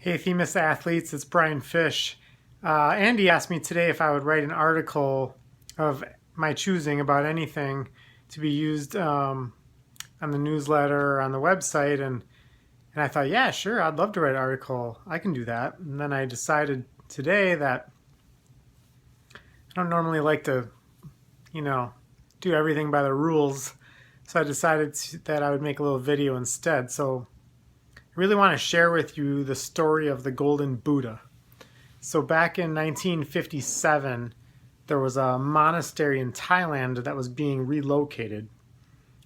Hey, Themis athletes, it's Brian Fish. Andy asked me today if I would write an article of my choosing about anything to be used on the newsletter or on the website, and I thought, yeah, sure, I'd love to write an article. I can do that. And then I decided today that I don't normally like to, you know, do everything by the rules, so I decided that I would make a little video instead. So I really want to share with you the story of the Golden Buddha. So back in 1957, there was a monastery in Thailand that was being relocated,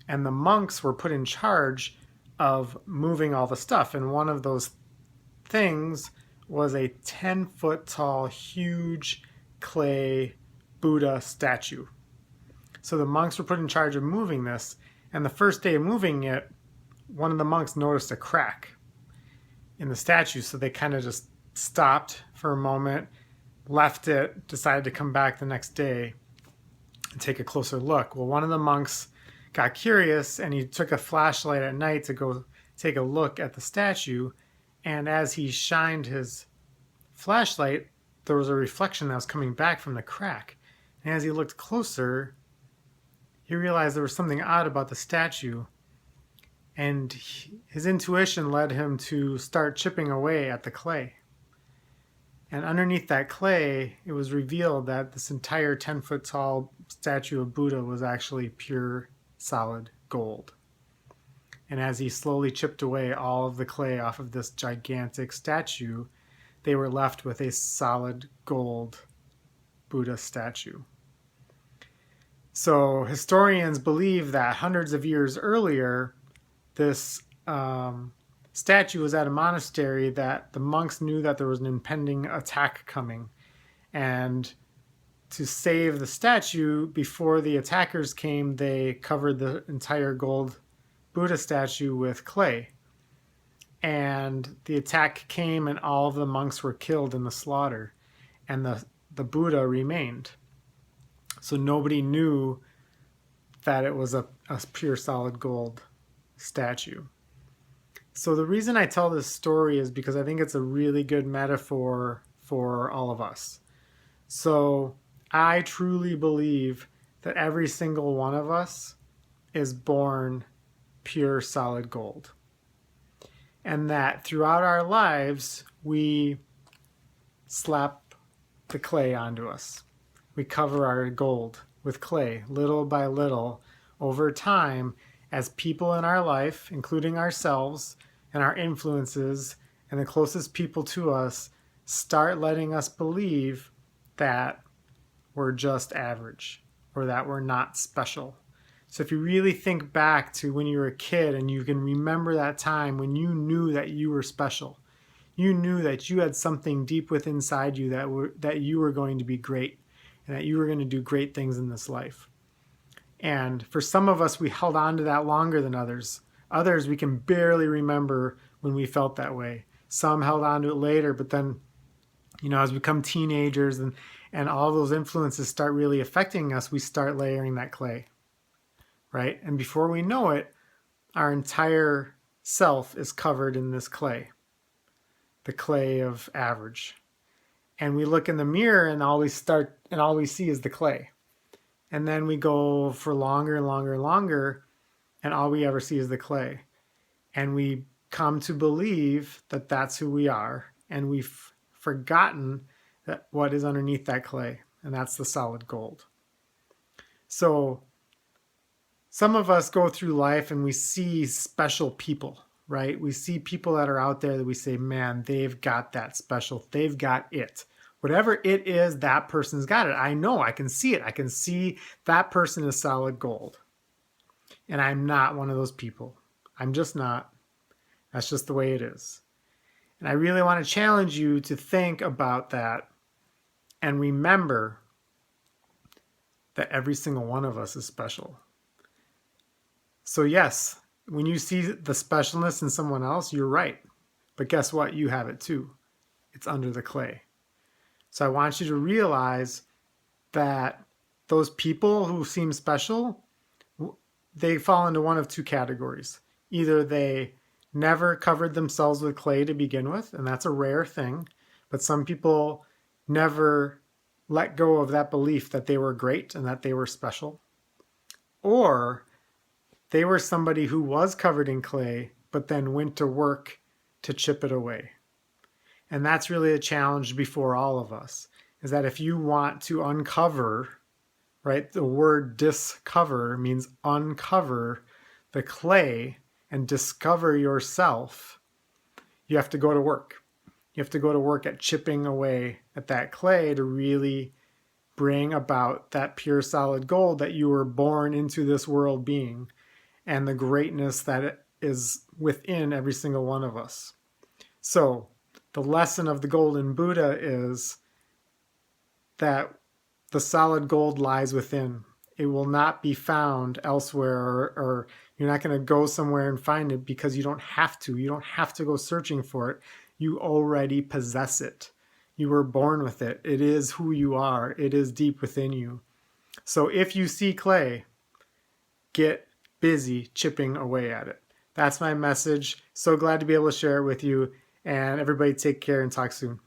and the monks were put in charge of moving all the stuff. And one of those things was a 10-foot tall, huge clay Buddha statue. So the monks were put in charge of moving this, and the first day of moving it, one of the monks noticed a crack in the statue, so they kind of just stopped for a moment, left it, decided to come back the next day and take a closer look. Well, one of the monks got curious and he took a flashlight at night to go take a look at the statue, and as he shined his flashlight, there was a reflection that was coming back from the crack. And as he looked closer, he realized there was something odd about the statue, and his intuition led him to start chipping away at the clay. And underneath that clay, it was revealed that this entire 10-foot tall statue of Buddha was actually pure solid gold. And as he slowly chipped away all of the clay off of this gigantic statue, they were left with a solid gold Buddha statue. So historians believe that hundreds of years earlier, this statue was at a monastery that the monks knew that there was an impending attack coming. And to save the statue before the attackers came, they covered the entire gold Buddha statue with clay. And the attack came and all of the monks were killed in the slaughter. And the Buddha remained. So nobody knew that it was a pure solid gold statue. So the reason I tell this story is because I think it's a really good metaphor for all of us. So I truly believe that every single one of us is born pure solid gold. And that throughout our lives, we slap the clay onto us. We cover our gold with clay, little by little, over time, as people in our life, including ourselves and our influences and the closest people to us, start letting us believe that we're just average or that we're not special. So if you really think back to when you were a kid and you can remember that time when you knew that you were special, you knew that you had something deep within inside you that you were going to be great and that you were going to do great things in this life. And for some of us, we held on to that longer than others. Others, we can barely remember when we felt that way. Some held on to it later, but then, as we become teenagers and all those influences start really affecting us, we start layering that clay, right? And before we know it, our entire self is covered in this clay, the clay of average. And we look in the mirror and all we see is the clay. And then we go for longer and longer and longer, and all we ever see is the clay. And we come to believe that that's who we are, and we've forgotten that what is underneath that clay, and that's the solid gold. So some of us go through life and we see special people, right? We see people that are out there that we say, man, they've got that special, they've got it. Whatever it is, that person's got it. I know, I can see it. I can see that person is solid gold. And I'm not one of those people. I'm just not. That's just the way it is. And I really want to challenge you to think about that and remember that every single one of us is special. So yes, when you see the specialness in someone else, you're right. But guess what? You have it too. It's under the clay. So I want you to realize that those people who seem special, they fall into one of two categories. Either they never covered themselves with clay to begin with, and that's a rare thing. But some people never let go of that belief that they were great and that they were special. Or they were somebody who was covered in clay, but then went to work to chip it away. And that's really a challenge before all of us, is that if you want to uncover, right, the word discover means uncover the clay and discover yourself, you have to go to work. You have to go to work at chipping away at that clay to really bring about that pure solid gold that you were born into this world being, and the greatness that is within every single one of us. So the lesson of the Golden Buddha is that the solid gold lies within. It will not be found elsewhere, or you're not going to go somewhere and find it, because you don't have to. You don't have to go searching for it. You already possess it. You were born with it. It is who you are. It is deep within you. So if you see clay, get busy chipping away at it. That's my message. So glad to be able to share it with you. And everybody take care and talk soon.